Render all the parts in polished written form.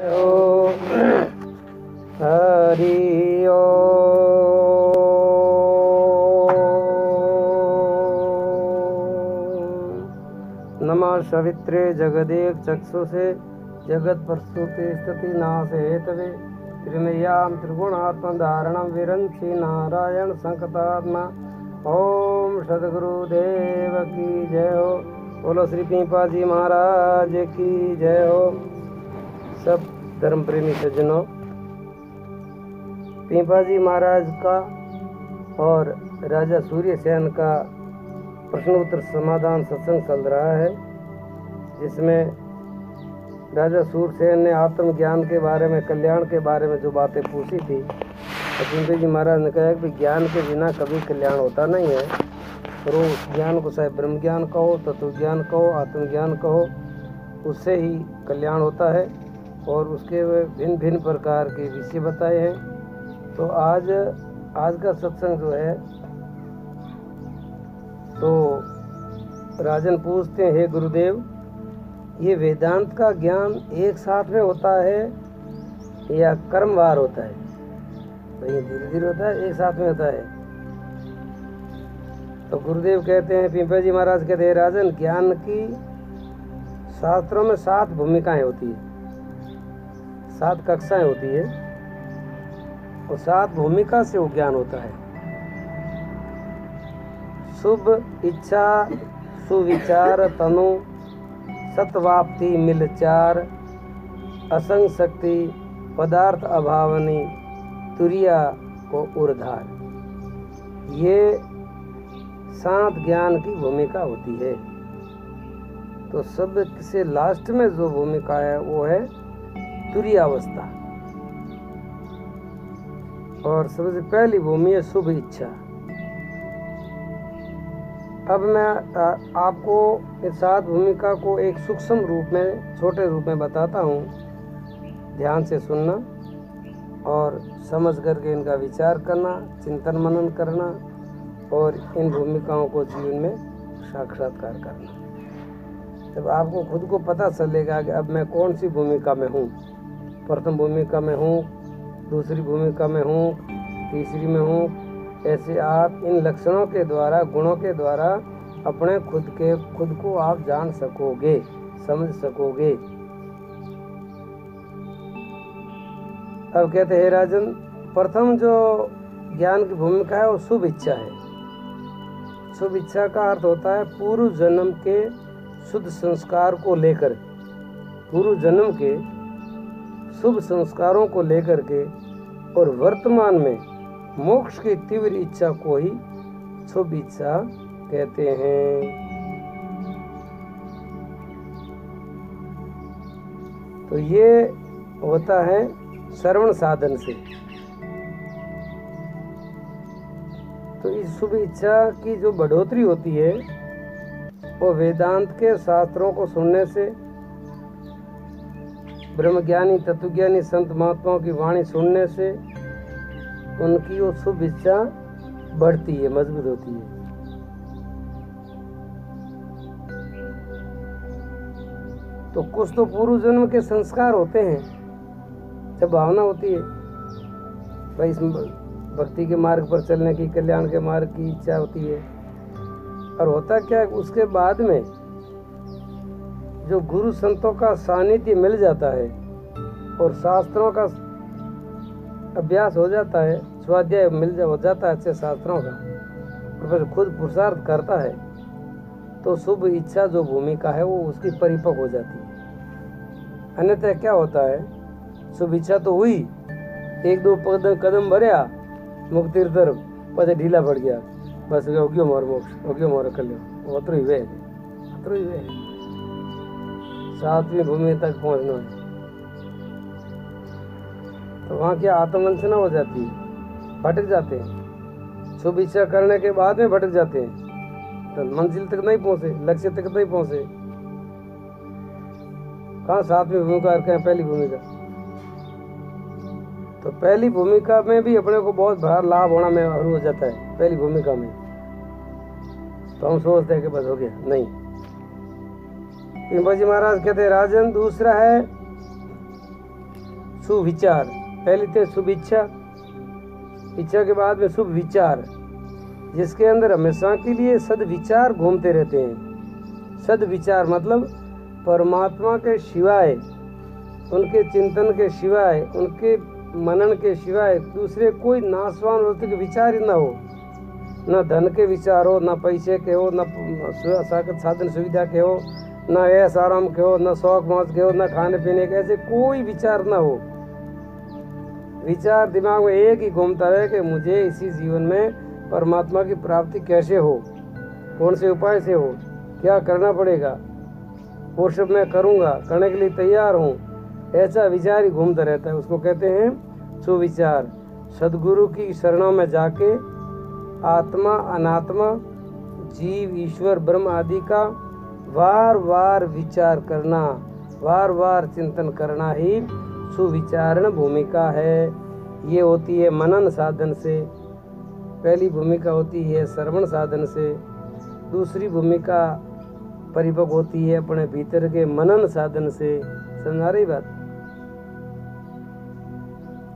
ओ हरि ओ नमः सवित्रे जगदेक चक्षुषे जगत प्रसूते स्थिति नाश हेतवे त्रिमयाम त्रिगुणात्म धारणम विरंची नारायण संकटात्मा। ओम सदगुरुदेव की जय हो। बोलो श्री पीपा जी महाराज की जय हो। सब धर्म प्रेमी सज्जनों, पीपा जी महाराज का और राजा सूर्यसेन का प्रश्नोत्तर समाधान सत्संग चल रहा है, जिसमें राजा सूर्यसेन ने आत्मज्ञान के बारे में, कल्याण के बारे में जो बातें पूछी थी, तो पीपा जी महाराज ने कहा कि ज्ञान के बिना कभी कल्याण होता नहीं है। और उस ज्ञान को चाहे ब्रह्म ज्ञान कहो, तत्व ज्ञान कहो, आत्मज्ञान कहो, उससे ही कल्याण होता है। और उसके भिन्न भिन्न प्रकार के विषय बताए हैं। तो आज का सत्संग जो है, तो राजन पूछते हैं, हे गुरुदेव, ये वेदांत का ज्ञान एक साथ में होता है या क्रमवार होता है? भाई धीरे धीरे होता है, एक साथ में होता है? तो गुरुदेव कहते हैं, पीपा जी महाराज कहते हैं, राजन, ज्ञान की शास्त्रों में 7 भूमिकाएं होती है, 7 कक्षाएं होती है, और 7 भूमिका से वो ज्ञान होता है। शुभ इच्छा, सुविचार तनु, सत्वाप्ति मिलचार, असंग शक्ति, पदार्थ अभावनी, तुरिया को उर्धार। ये 7 ज्ञान की भूमिका होती है। तो सब से लास्ट में जो भूमिका है वो है तुरीयावस्था, और सबसे पहली भूमि है शुभ इच्छा। अब मैं आपको इस 7 भूमिका को एक सूक्ष्म रूप में, छोटे रूप में बताता हूँ। ध्यान से सुनना और समझ करके इनका विचार करना, चिंतन मनन करना, और इन भूमिकाओं को जीवन में साक्षात्कार करना। जब आपको खुद को पता चलेगा कि अब मैं कौन सी भूमिका में हूँ, प्रथम भूमिका में हूँ, दूसरी भूमिका में हूँ, तीसरी में हूँ, ऐसे आप इन लक्षणों के द्वारा, गुणों के द्वारा अपने खुद को आप जान सकोगे, समझ सकोगे। अब कहते हैं, राजन, प्रथम जो ज्ञान की भूमिका है वो शुभ इच्छा है। शुभ इच्छा का अर्थ होता है पूर्व जन्म के शुद्ध संस्कार को लेकर, पूर्व जन्म के शुभ संस्कारों को लेकर के और वर्तमान में मोक्ष की तीव्र इच्छा को ही शुभ इच्छा कहते हैं। तो ये होता है श्रवण साधन से। तो इस शुभ इच्छा की जो बढ़ोतरी होती है वो वेदांत के शास्त्रों को सुनने से, ब्रह्मज्ञानी तत्वज्ञानी संत महात्माओं की वाणी सुनने से उनकी वो शुभ इच्छा बढ़ती है, मजबूत होती है। तो कुछ तो पूर्व जन्म के संस्कार होते हैं, जब भावना होती है भाई इस भक्ति के मार्ग पर चलने की, कल्याण के मार्ग की इच्छा होती है। और होता क्या है, उसके बाद में जो गुरु संतों का सानिध्य मिल जाता है और शास्त्रों का अभ्यास हो जाता है, स्वाध्याय हो जाता है अच्छे शास्त्रों का, और फिर खुद पुरुषार्थ करता है, तो शुभ इच्छा जो भूमिका है वो उसकी परिपक्व हो जाती है। अन्यथा क्या होता है, शुभ इच्छा तो हुई, 1-2 कदम भरया मुक्ति तरफ, પછી ढीला पड़ गया, बस हो गयो मोर मोक्ष, हो गयो मोर कल्याण, अतरो ही वे 7वीं भूमि तक पहुंचना है। तो वहाँ क्या आत्मवंचना हो जाती है, भटक जाते हैं। शुभ इच्छा करने के बाद में भटक जाते हैं, तो मंजिल तक नहीं पहुंचे, लक्ष्य तक नहीं पहुंचे। कहाँ 7वीं भूमिका और कहाँ पहली भूमिका? तो पहली भूमिका में भी अपने को बहुत बड़ा लाभ होना में शुरू हो जाता है। पहली भूमिका में तो हम सोचते हैं कि बस हो गया, नहीं। पीपा जी महाराज कहते हैं, राजन, दूसरा है सुविचार, पहली थे शुभ इच्छा, इच्छा के बाद में शुभ विचार, जिसके अंदर हमेशा के लिए सदविचार घूमते रहते हैं। सदविचार मतलब परमात्मा के सिवाय, उनके चिंतन के सिवाय, उनके मनन के सिवाय दूसरे कोई नाशवान वस्तु के विचार ही ना हो, न धन के विचार हो, न पैसे के हो, न साधन सुविधा के हो, न ऐश आराम के हो, न शौक मौज के हो, न खाने पीने के, ऐसे कोई विचार ना हो। विचार दिमाग में एक ही घूमता रहे कि मुझे इसी जीवन में परमात्मा की प्राप्ति कैसे हो, कौन से उपाय से हो, क्या करना पड़ेगा, वो सब मैं करूँगा, करने के लिए तैयार हूँ, ऐसा विचार ही घूमता रहता है। उसको कहते हैं सुविचार। सदगुरु की शरणों में जाके आत्मा अनात्मा जीव ईश्वर ब्रह्म आदि का बार बार विचार करना, बार बार चिंतन करना ही सुविचारण भूमिका है। ये होती है मनन साधन से, पहली भूमिका होती है श्रवण साधन से, दूसरी भूमिका परिपक्व होती है अपने भीतर के मनन साधन से। समझा रही बात?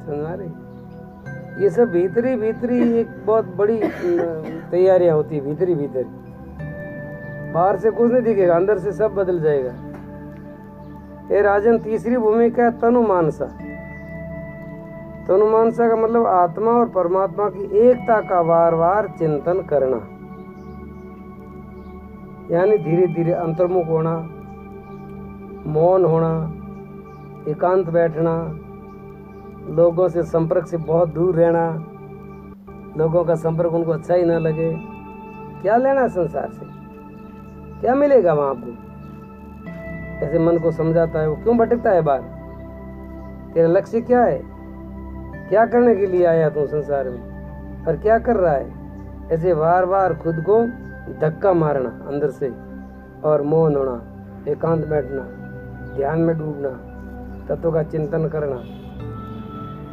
समझा रही? ये सब भीतरी भीतरी एक बहुत बड़ी तैयारियां होती है, भीतरी भीतरी। बाहर से कुछ नहीं दिखेगा, अंदर से सब बदल जाएगा। ये राजन तीसरी भूमिका है तनुमानसा। तनुमानसा का मतलब आत्मा और परमात्मा की एकता का बार बार चिंतन करना, यानी धीरे धीरे अंतर्मुख होना, मौन होना, एकांत बैठना, लोगों से संपर्क से बहुत दूर रहना, लोगों का संपर्क उनको अच्छा ही ना लगे। क्या लेना संसार से, क्या मिलेगा वहाँ आपको? ऐसे मन को समझाता है, वो क्यों भटकता है बाहर? तेरा लक्ष्य क्या है? क्या करने के लिए आया तू संसार में और क्या कर रहा है? ऐसे बार बार खुद को धक्का मारना अंदर से, और मौन होना, एकांत बैठना, ध्यान में डूबना, तत्व का चिंतन करना।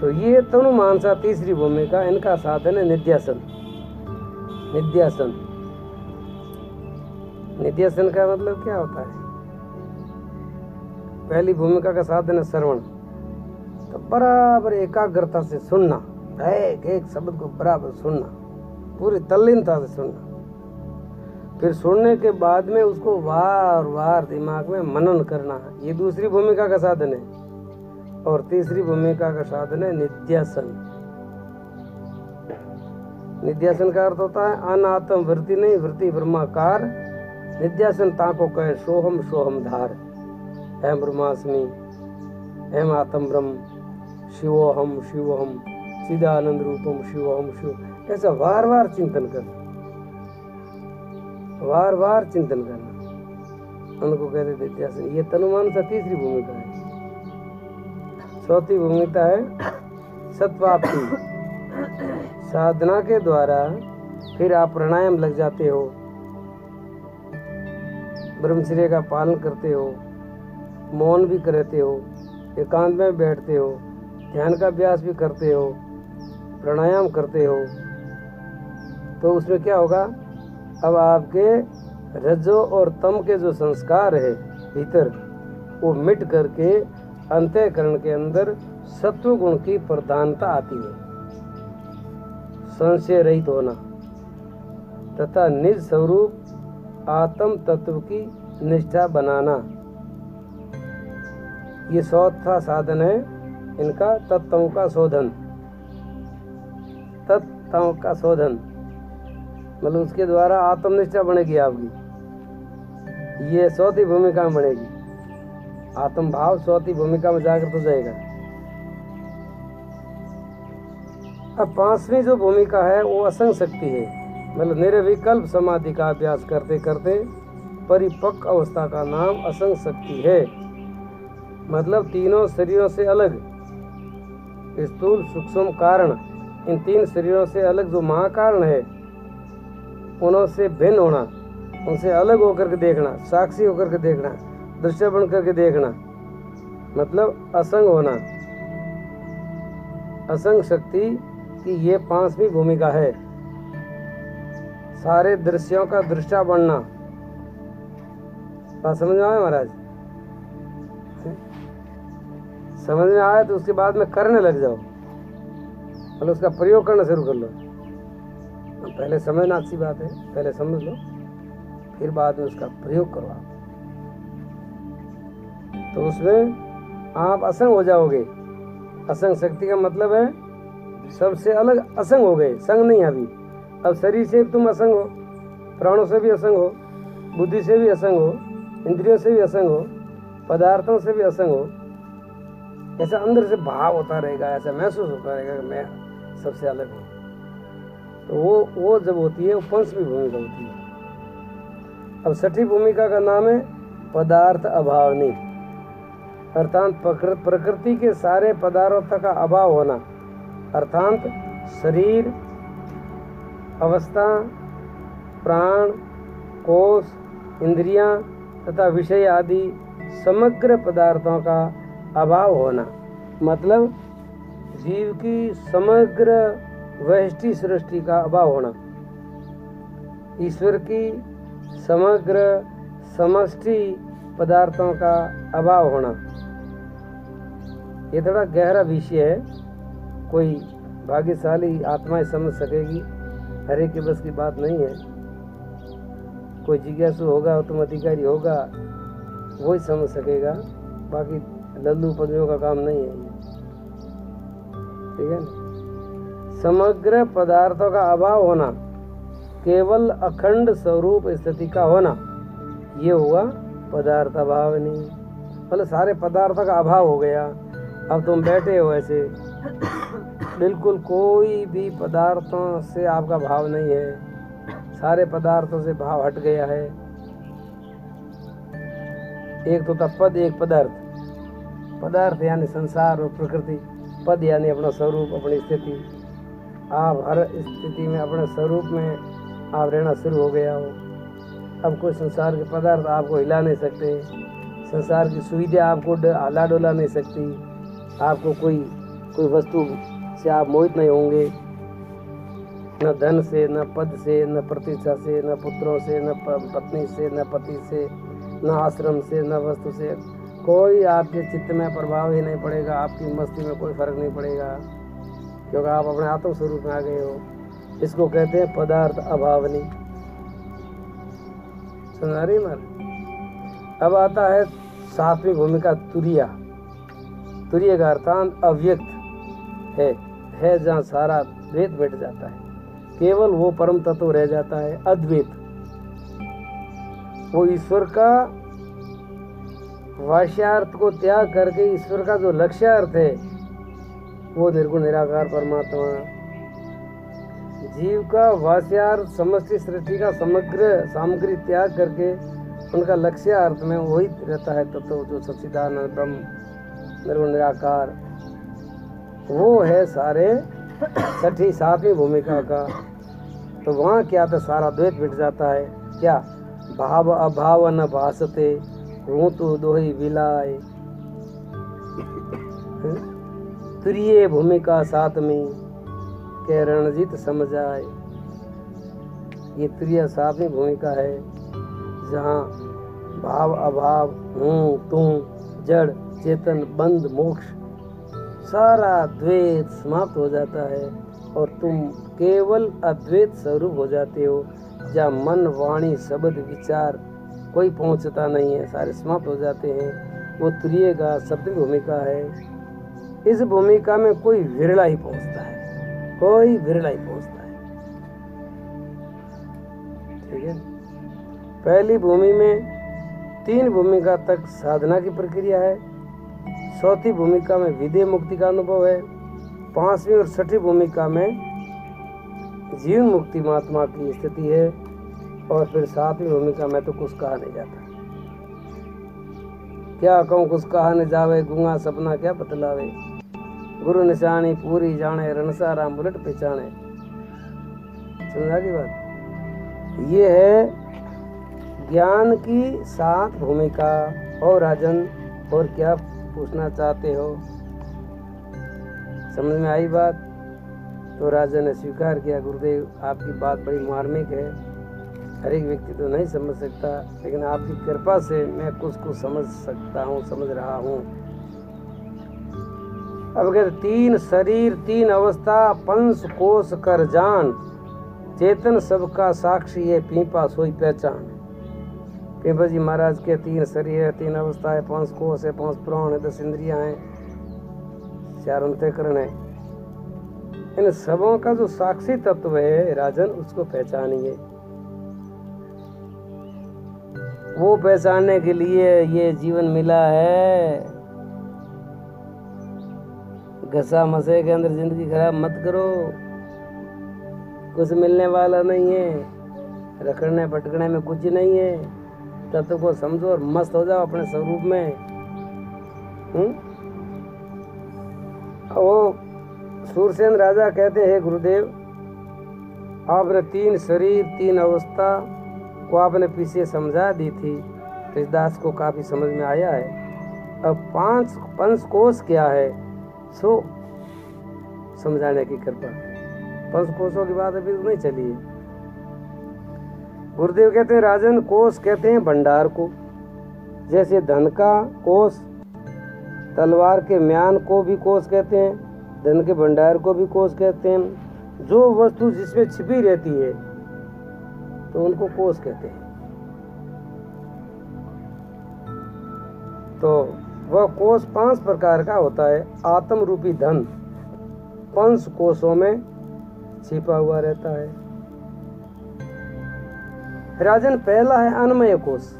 तो ये तनु मानसा तीसरी भूमिका, इनका साधन है निध्यासन। निध्यासन, निध्यासन का मतलब क्या होता है? पहली भूमिका का साधन है श्रवण, तो बराबर एकाग्रता से सुनना, एक एक शब्द को बराबर सुनना, पूरी तल्लीनता से सुनना। फिर सुनने के बाद में उसको बार बार दिमाग में मनन करना, ये दूसरी भूमिका का साधन है। और तीसरी भूमिका का साधन है निध्यासन। निध्यासन का अर्थ होता है अनात्म वृत्ति नहीं, वृत्ति ब्रह्माकार। निध्यासन ताको कहे सोहम सोहम धार, अहम ब्रह्मास्मि, अहम आत्म ब्रह्म, शिवोहम शिवोहम, चिदानंद रूपम शिवोहम शिव। ऐसा बार बार चिंतन करना, बार बार चिंतन करना, उनको कहते निध्यासन। ये तनुमानसा तीसरी भूमिका है। चौथी भूमिका है सत्वाप्ति। साधना के द्वारा फिर आप प्राणायाम लग जाते हो, ब्रह्मचर्य का पालन करते हो, मौन भी करते हो, एकांत में बैठते हो, ध्यान का अभ्यास भी करते हो, प्राणायाम करते हो। तो उसमें क्या होगा? अब आपके रजो और तम के जो संस्कार है भीतर, वो मिट करके अंतःकरण के अंदर सत्व गुण की प्रधानता आती है। संशय रहित होना तथा निज स्वरूप आत्म तत्व की निष्ठा बनाना, ये चौथा साधन है इनका तत्वों का शोधन। तत्वों का शोधन मतलब उसके द्वारा आत्मनिष्ठा बनेगी आपकी, ये चौथी भूमिका में बनेगी। आत्म भाव चौथी भूमिका में जागृत हो जाएगा। अब पांचवी जो भूमिका है वो असंग शक्ति है, मतलब निर्विकल्प समाधि का अभ्यास करते करते परिपक्व अवस्था का नाम असंग शक्ति है। मतलब तीनों शरीरों से अलग, स्थूल सूक्ष्म कारण, इन तीन शरीरों से अलग जो महाकारण है, उनसे भिन्न होना, उनसे अलग होकर के देखना, साक्षी होकर के देखना, दृश्य बन करके देखना, मतलब असंग होना। असंग शक्ति की ये पांचवी भूमिका है। सारे दृश्यों का दृष्टा बनना। बात समझ में आए महाराज? समझ में आया तो उसके बाद में करने लग जाओ, मतलब उसका प्रयोग करना शुरू कर लो। पहले समझना अच्छी बात है, पहले समझ लो, फिर बाद में उसका प्रयोग करो आप, तो उसमें आप असंग हो जाओगे। असंग शक्ति का मतलब है सबसे अलग असंग हो गए, संग नहीं अभी। अब शरीर से तुम असंग हो, प्राणों से भी असंग हो, बुद्धि से भी असंग हो, इंद्रियों से भी असंग हो, पदार्थों से भी असंग हो। ऐसा अंदर से भाव होता रहेगा, ऐसा महसूस होता रहेगा कि मैं सबसे अलग हूँ। तो वो जब होती है वो पंचमी भूमिका होती है। अब छठी भूमिका का नाम है पदार्थ अभावनी, अर्थात प्रकृति के सारे पदार्थों का अभाव होना, अर्थात शरीर, अवस्था, प्राण, कोष, इंद्रियां तथा विषय आदि समग्र पदार्थों का अभाव होना। मतलब जीव की समग्र वृष्टि सृष्टि का अभाव होना, ईश्वर की समग्र समष्टि पदार्थों का अभाव होना। ये थोड़ा गहरा विषय है, कोई भाग्यशाली आत्माएं समझ सकेगी, हर एक के बस की बात नहीं है। कोई जिज्ञासु होगा, उत्तम अधिकारी होगा, वही समझ सकेगा, बाकी लल्लू पदमियों का काम नहीं है। ठीक है ना। समग्र पदार्थों का अभाव होना, केवल अखंड स्वरूप स्थिति का होना, ये हुआ पदार्थ अभाव नहीं। मतलब सारे पदार्थों का अभाव हो गया। अब तुम बैठे हो ऐसे, बिल्कुल कोई भी पदार्थों से आपका भाव नहीं है, सारे पदार्थों से भाव हट गया है। एक तो था पद, एक पदार्थ। पदार्थ यानी संसार और प्रकृति, पद यानी अपना स्वरूप, अपनी स्थिति। आप हर स्थिति में अपने स्वरूप में आप रहना शुरू हो गया हो। अब कोई संसार के पदार्थ आपको हिला नहीं सकते, संसार की सुविधा आपको हिला डोला नहीं सकती, आपको कोई वस्तु से आप मोहित नहीं होंगे, न धन से, न पद से, न प्रतिष्ठा से, न पुत्रों से, न पत्नी से, न पति से, न आश्रम से, न वस्तु से। कोई आपके चित्त में प्रभाव ही नहीं पड़ेगा, आपकी मस्ती में कोई फर्क नहीं पड़ेगा, क्योंकि आप अपने आत्म स्वरूप में आ गए हो। इसको कहते हैं पदार्थ अभावनी। समझ रही मार। अब आता है सातवीं भूमिका तुरिया। तुरिया का अर्थात अव्यक्त है जहाँ सारा द्वैत बैठ जाता है, केवल वो परम तत्व रह जाता है, अद्वैत। वो ईश्वर का वाच्यार्थ को त्याग करके ईश्वर का जो लक्ष्यार्थ है वो निर्गुण निराकार परमात्मा। जीव का वाच्यार्थ समष्टि सृष्टि का समग्र सामग्री त्याग करके उनका लक्ष्यार्थ में वही रहता है तत्व जो सच्चिदानंद ब्रह्म निर्गुण निराकार, वो है सारे छठी सातवीं भूमिका का। तो वहाँ क्या था, सारा द्वैत मिट जाता है। क्या भाव अभाव न भासते, हूँ तो दोही विलाय। तुरिये भूमिका सातवीं के रणजीत समझ आए। ये तुरिया सातवीं भूमिका है जहाँ भाव अभाव, हूँ तुम, जड़ चेतन बंध मोक्ष, सारा द्वैत समाप्त हो जाता है और तुम केवल अद्वैत स्वरूप हो जाते हो, जहाँ मन वाणी शब्द विचार कोई पहुँचता नहीं है, सारे समाप्त हो जाते हैं। वो तुरिये का सप्तमी भूमिका है। इस भूमिका में कोई विरला ही पहुँचता है, कोई विरला ही पहुँचता है। ठीक है। पहली भूमि में 3 भूमिका तक साधना की प्रक्रिया है, चौथी भूमिका में विदेह मुक्ति का अनुभव है, 5वीं और 6ठी भूमिका में जीवन मुक्ति महात्मा की स्थिति है, और फिर 7वीं भूमिका में तो कुछ कहा नहीं जाता। क्या कहूँ, कुछ कहा न जावे, गूंगा सपना क्या बतलावे, गुरु निशानी पूरी जाने, रणसारा बुलेट पहचाने। समझा की बात। ये है ज्ञान की 7 भूमिका। और राजन, और क्या पूछना चाहते हो? समझ में आई बात? तो राजा ने स्वीकार किया, गुरुदेव आपकी बात बड़ी मार्मिक है, हर एक व्यक्ति तो नहीं समझ सकता, लेकिन आपकी कृपा से मैं कुछ समझ सकता हूँ, समझ रहा हूँ। अब कहते तीन शरीर तीन अवस्था पंच कोश कर जान, चेतन सबका साक्षी है पीपा सोई पहचान। पीपा जी महाराज के तीन शरीर है, तीन अवस्था है, पांच कोश है, पांच प्राण है, 10 इंद्रियां हैं, 4 अंतःकरण है। इन सबों का जो साक्षी तत्व है राजन, उसको पहचानिए। वो पहचानने के लिए ये जीवन मिला है। घसा मसे के अंदर जिंदगी खराब मत करो, कुछ मिलने वाला नहीं है, रखने पटकने में कुछ नहीं है। तत्व को समझो और मस्त हो जाओ अपने स्वरूप में। वो सूरसेन राजा कहते हैं गुरुदेव, आपने तीन शरीर तीन अवस्था को आपने पीछे समझा दी थी, तो इस दास को काफी समझ में आया है। अब पंच कोश क्या है सो समझाने की कृपा। पंच कोशों की बात अभी नहीं चली है। गुरुदेव कहते हैं राजन, कोश कहते हैं भंडार को। जैसे धन का कोश, तलवार के म्यान को भी कोश कहते हैं, धन के भंडार को भी कोश कहते हैं। जो वस्तु जिसमें छिपी रहती है तो उनको कोश कहते हैं। तो वह कोश 5 प्रकार का होता है। आत्म रूपी धन 5 कोशों में छिपा हुआ रहता है। राजन, पहला है अन्नमय कोश।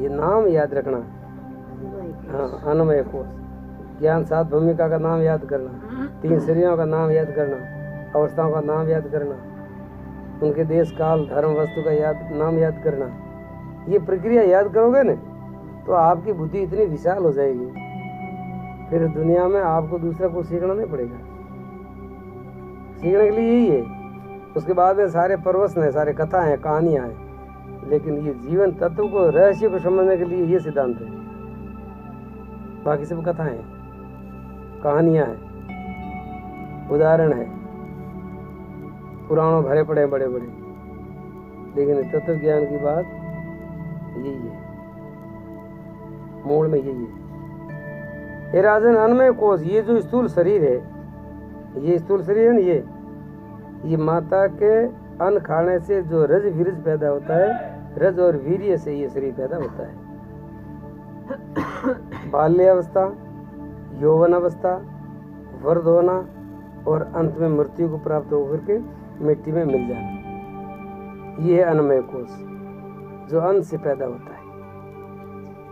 ये नाम याद रखना। हाँ, अन्नमय कोश। ज्ञान 7 भूमिका का नाम याद करना, 3 शरीरों का नाम याद करना, अवस्थाओं का नाम याद करना, उनके देश काल धर्म वस्तु का नाम याद करना। ये प्रक्रिया याद करोगे ना तो आपकी बुद्धि इतनी विशाल हो जाएगी, फिर दुनिया में आपको दूसरा कुछ सीखना नहीं पड़ेगा। सीखने के लिए यही है। उसके बाद में सारे प्रवचन है, सारे कथा है, कहानियां हैं, लेकिन ये जीवन तत्व को रहस्य को समझने के लिए ये सिद्धांत है। बाकी सब कथाएं हैं, कहानियां हैं, उदाहरण है, पुराणों भरे पड़े बड़े बड़े, लेकिन तत्व ज्ञान की बात यही है, मूल में यही है। ये राजन, अन्नमय कोश, ये जो स्थूल शरीर है, ये स्थूल शरीर है ना, ये माता के अन्न खाने से जो रज वीरज पैदा होता है, रज और वीर्य से ये शरीर पैदा होता है। बाल्य अवस्था, यौवन अवस्था, वृद्ध होना और अंत में मृत्यु को प्राप्त होकर के मिट्टी में मिल जाना, ये है अन्नमय कोश जो अन्न से पैदा होता है।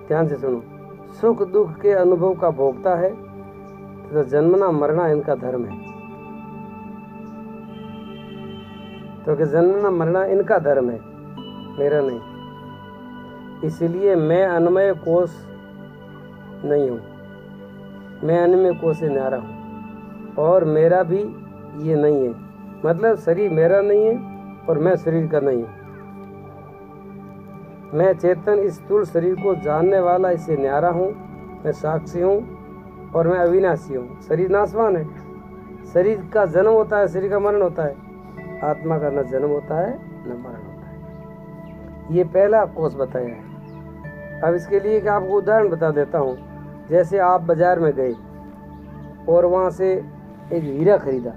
ध्यान से सुनो, सुख दुख के अनुभव का भोगता है तो जन्मना मरना इनका धर्म है। तो कि जन्मना मरना इनका धर्म है, मेरा नहीं। इसलिए मैं अन्नमय कोश नहीं हूँ, मैं अन्नमय कोश से न्यारा हूँ, और मेरा भी ये नहीं है। मतलब शरीर मेरा नहीं है और मैं शरीर का नहीं हूँ। मैं चेतन इस स्थूल शरीर को जानने वाला, इससे न्यारा हूँ, मैं साक्षी हूँ और मैं अविनाशी हूँ। शरीर नाशवान है, शरीर का जन्म होता है, शरीर का मरण होता है। आत्मा का न जन्म होता है न मरण होता है। ये पहला कोश बताया है। अब इसके लिए कि आपको उदाहरण बता देता हूँ। जैसे आप बाजार में गए और वहाँ से एक हीरा खरीदा,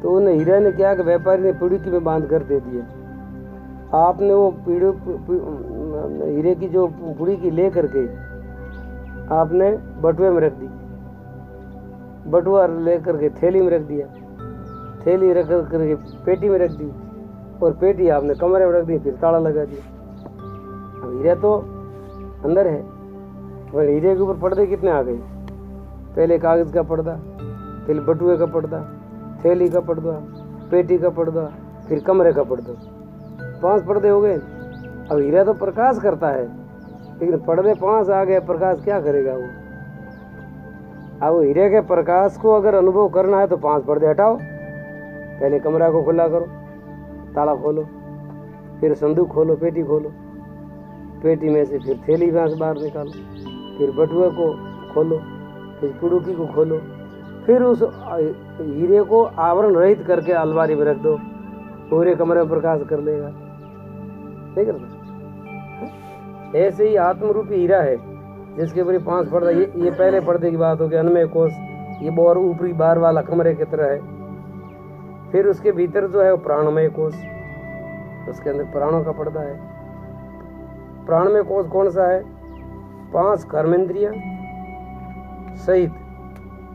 तो उन हीरा ने क्या कि व्यापारी ने पिड़ुकी में बांध कर दे दिया। आपने वो हीरे की जो पुड़ी की ले करके आपने बटुए में रख दी, बटुआ ले करके थैली में रख दिया, थैली रख करके पेटी में रख दी, और पेटी आपने कमरे में रख दी, फिर ताला लगा दिया। अब हीरा तो अंदर है, पर हीरे के ऊपर पर्दे कितने आ गए? पहले कागज का पर्दा, फिर बटुए का पर्दा, थैली का पर्दा, पेटी का पर्दा, फिर कमरे का पर्दा, 5 पर्दे हो गए। अब हीरा तो प्रकाश करता है, लेकिन पर्दे 5 आ गए, प्रकाश क्या करेगा वो? अब हीरे के प्रकाश को अगर अनुभव करना है तो 5 पर्दे हटाओ, पहले कमरा को खुला करो, ताला खोलो, फिर संदूक खोलो, पेटी खोलो, पेटी में से फिर थैली बाहर निकालो, फिर बटुए को खोलो, फिर पुड़ुकी को खोलो, फिर उस हीरे को आवरण रहित करके अलमारी में रख दो, पूरे कमरे में प्रकाश कर लेगा। नहीं करता? ऐसे ही आत्मरूपी हीरा है, जिसके ऊपर 5 पर्दा, ये पहले पर्दे की बात होगी, अन्नमय कोश, ये और ऊपरी बाहर वाला कमरे की तरह है। फिर उसके भीतर जो है वो प्राणमय कोश, उसके अंदर प्राणों का पर्दा है। प्राणमय कोश कौन सा है? 5 कर्मेंद्रियां सहित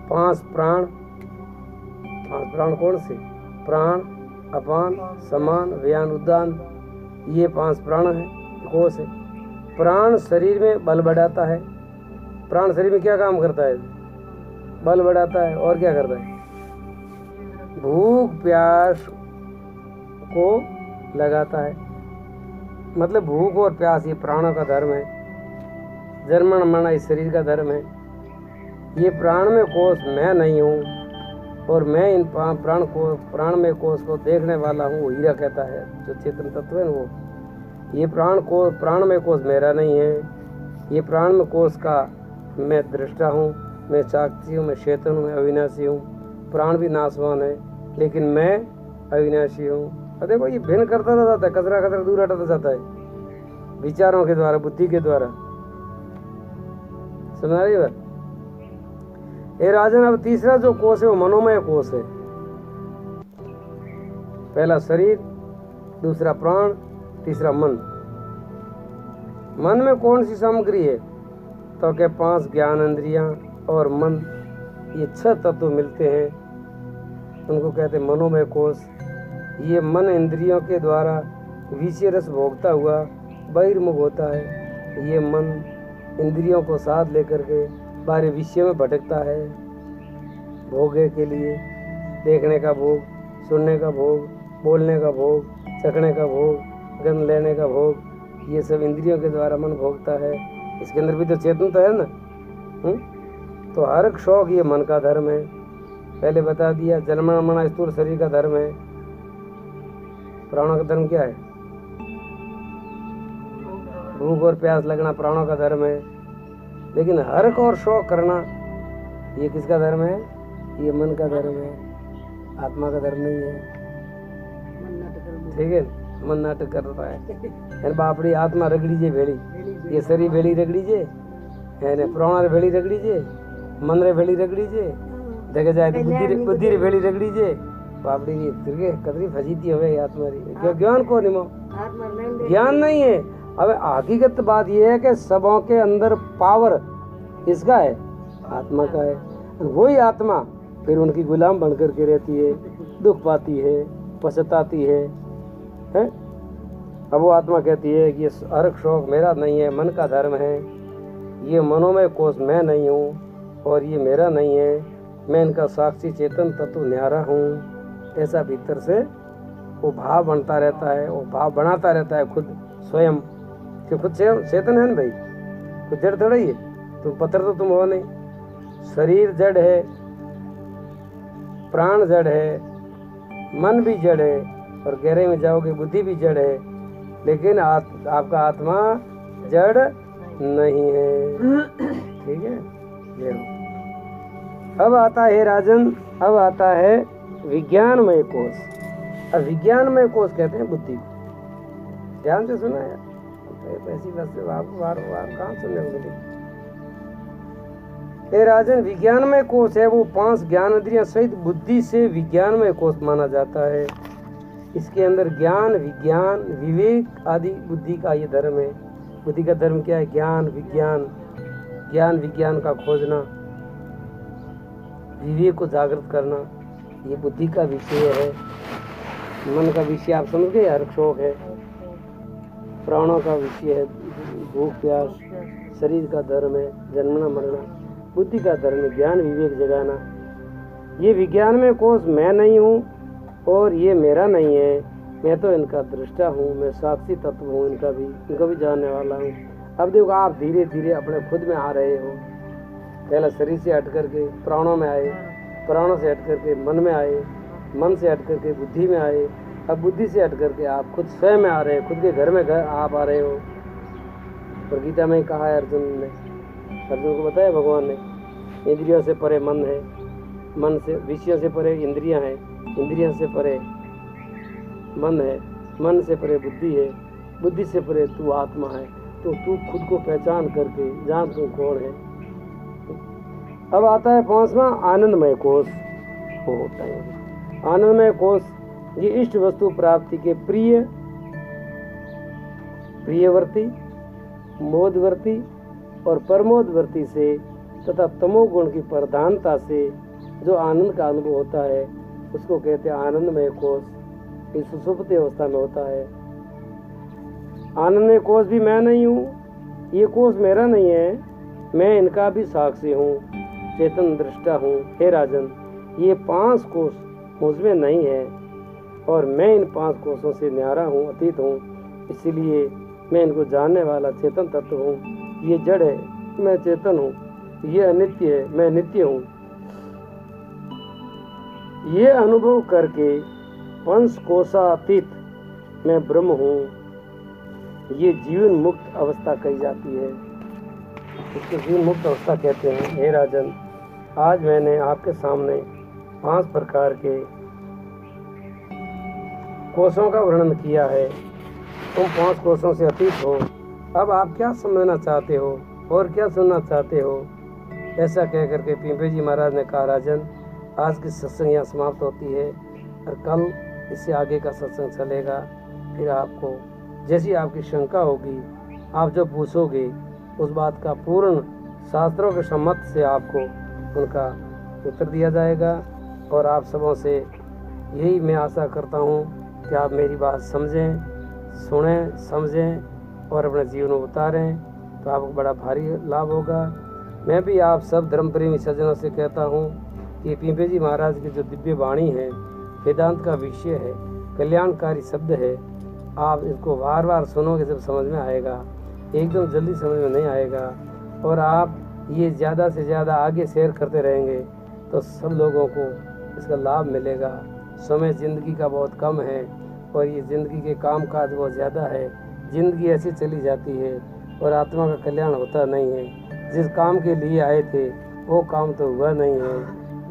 5 प्राण। 5 प्राण कौन से? प्राण, अपान, समान, व्यान, उद्दान, ये 5 प्राण है, कोश है। प्राण शरीर में बल बढ़ाता है। प्राण शरीर में क्या काम करता है? बल बढ़ाता है। और क्या करता है? भूख प्यास को लगाता है। मतलब भूख और प्यास ये प्राणों का धर्म है। जन्मन मरना इस शरीर का धर्म है। ये प्राण में कोश मैं नहीं हूँ और मैं इन प्राण में कोश को देखने वाला हूँ, वो हीरा कहता है जो चेतन तत्व है वो। ये प्राण में कोश मेरा नहीं है। ये प्राण में कोश का मैं दृष्टा हूँ, मैं साक्षी हूँ, मैं चेतन हूँ, मैं अविनाशी हूँ। प्राण भी नाशवान है लेकिन मैं अविनाशी हूँ। और देखो ये भिन्न करता जाता है, कचरा दूर हटाता जाता है विचारों के द्वारा, बुद्धि के द्वारा। समझ रही बात? ये राजन, अब तीसरा जो कोश है वो मनोमय कोश है। पहला शरीर, दूसरा प्राण, तीसरा मन। मन में कौन सी सामग्री है? तो क्या 5 ज्ञान इंद्रियां और मन, ये 6 तत्व मिलते हैं, उनको कहते हैं मनोमय कोश। ये मन इंद्रियों के द्वारा विषय रस भोगता हुआ बहिर्मुख होता है। ये मन इंद्रियों को साथ लेकर के बाहरी विषयों में भटकता है, भोगे के लिए, देखने का भोग, सुनने का भोग, बोलने का भोग, चखने का भोग, गंध लेने का भोग, ये सब इंद्रियों के द्वारा मन भोगता है। इसके अंदर भी तो चेतन तो है ना। तो हर एक शौक ये मन का धर्म है। पहले बता दिया, जन्मना मरना स्थूल शरीर का धर्म है। प्राणों का धर्म क्या है? भूख और प्यास लगना प्राणों का धर्म है। लेकिन हर एक और शौक करना ये किसका धर्म है? ये मन का धर्म है, आत्मा का धर्म नहीं है। ठीक है, मन नाटक कर रहा है। बापड़ी आत्मा रगड़ीजे भेड़ी, ये शरीर भेड़ी रगड़ीजे है, प्राण रे भेड़ी रगड़ीजे, मन रे भेड़ी रगड़ीजे, देखे जाए तो बुद्धि रे भेड़ी रगड़ीजे। बापड़ी ये तिरके कतरी फजीती होवे आत्मा री, क्यों ज्ञान को निमो, ज्ञान नहीं है। अब हकीकत बात ये है कि सबों के अंदर पावर इसका है, आत्मा का है। वही आत्मा फिर उनकी गुलाम बन करके रहती है, दुख पाती है, पछताती है। अब वो आत्मा कहती है कि ये हर शौक मेरा नहीं है, मन का धर्म है। ये मनोमय कोश मैं नहीं हूँ और ये मेरा नहीं है, मैं इनका साक्षी चेतन तत्व न्यारा हूँ। ऐसा भीतर से वो भाव बनता रहता है, वो भाव बनाता रहता है खुद स्वयं, कि खुद चेतन है ना भाई, कुछ जड़ थोड़ा ही है। तुम पत्थर तो तुम हो नहीं। शरीर जड़ है, प्राण जड़ है, मन भी जड़ है, और गहरे में जाओगे बुद्धि भी जड़ है, लेकिन आपका आत्मा जड़ नहीं है। ठीक है, ये अब आता है राजन, अब आता है विज्ञानमय कोश। अब विज्ञानमय कोश कहते हैं बुद्धि को। ध्यान से सुना यार, ऐसी बात आपको बार बार कहाँ सुनने को मिली। राजन, विज्ञानमय कोश है वो 5 ज्ञान इंद्रियां सहित बुद्धि से विज्ञानमय कोश माना जाता है। इसके अंदर ज्ञान, विज्ञान, विवेक आदि बुद्धि का ये धर्म है। बुद्धि का धर्म क्या है? ज्ञान, विज्ञान, ज्ञान विज्ञान का खोजना, विवेक को जागृत करना, ये बुद्धि का विषय है। मन का विषय आप समझ गए, हर शौक है। प्राणों का विषय है भूख प्यास, शरीर का धर्म है जन्मना मरना, बुद्धि का धर्म है ज्ञान विवेक जगाना। ये विज्ञान में कोश मैं नहीं हूँ और ये मेरा नहीं है, मैं तो इनका दृष्टा हूँ, मैं साक्षी तत्व हूँ, इनका भी जानने वाला हूँ। अब देखो आप धीरे धीरे अपने खुद में आ रहे हो। पहला शरीर से हट करके प्राणों में आए, प्राणों से हट करके मन में आए, मन से हट करके बुद्धि में आए, अब बुद्धि से हट करके आप खुद स्वयं में आ रहे हैं, खुद के घर में आप आ रहे हो। और गीता में कहा है अर्जुन को बताया भगवान ने, इंद्रियों से परे मन है, मन से विषयों से परे इंद्रियां हैं, इंद्रियों से परे मन है, मन से परे बुद्धि है, बुद्धि से परे तू आत्मा है। तो तू खुद को पहचान करके जान तू कौन है। अब आता है 5वां आनंदमय कोष। वो होता है आनंदमय कोष, ये इष्ट वस्तु प्राप्ति के प्रियवर्ती, मोदवर्ती और परमोदवर्ती से तथा तमोगुण की प्रधानता से जो आनंद का अनुभव होता है उसको कहते हैं आनंदमय कोष। इस सुषुप्ति अवस्था में होता है। आनंदमय कोष भी मैं नहीं हूँ, ये कोष मेरा नहीं है, मैं इनका भी साक्षी हूँ, चेतन दृष्टा हूँ। हे राजन, ये 5 कोष मुझमें नहीं है और मैं इन 5 कोषों से न्यारा हूँ, अतीत हूँ, इसीलिए मैं इनको जानने वाला चेतन तत्व हूँ। ये जड़ है, मैं चेतन हूँ, ये अनित्य है, मैं नित्य हूँ। ये अनुभव करके 5 कोशातीत मैं ब्रह्म हूँ, ये जीवन मुक्त अवस्था कही जाती है। इसको जीवन मुक्त अवस्था कहते हैं। हे राजन, आज मैंने आपके सामने 5 प्रकार के कोषों का वर्णन किया है। तुम 5 कोषों से अतीत हो। अब आप क्या समझना चाहते हो और क्या सुनना चाहते हो? ऐसा कह करके पिंपे जी महाराज ने कहा, राजन, आज की सत्संग यहाँ समाप्त होती है और कल इससे आगे का सत्संग चलेगा। फिर आपको जैसी आपकी शंका होगी, आप जो पूछोगे उस बात का पूर्ण शास्त्रों के सम्मत से आपको उनका उत्तर दिया जाएगा। और आप सबों से यही मैं आशा करता हूँ कि आप मेरी बात समझें, सुनें, समझें और अपने जीवन में उतारें, तो आपको बड़ा भारी लाभ होगा। मैं भी आप सब धर्म प्रेमी सज्जनों से कहता हूँ कि पिंपे जी महाराज की जो दिव्य वाणी है, वेदांत का विषय है, कल्याणकारी शब्द है। आप इसको बार बार सुनोगे, जब समझ में आएगा, एकदम जल्दी समझ में नहीं आएगा। और आप ये ज़्यादा से ज़्यादा आगे शेयर करते रहेंगे तो सब लोगों को इसका लाभ मिलेगा। समय ज़िंदगी का बहुत कम है और ये ज़िंदगी के काम काज बहुत ज़्यादा है। ज़िंदगी ऐसी चली जाती है और आत्मा का कल्याण होता नहीं है। जिस काम के लिए आए थे वो काम तो हुआ नहीं है,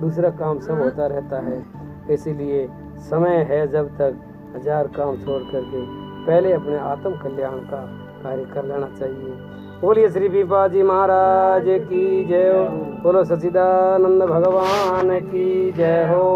दूसरा काम सब होता रहता है। इसीलिए समय है जब तक 1000 काम छोड़ करके पहले अपने आत्म कल्याण का कार्य कर लेना चाहिए। बोलिए श्री पीपा जी महाराज की जय हो। बोलो सच्चिदानंद भगवान की जय हो।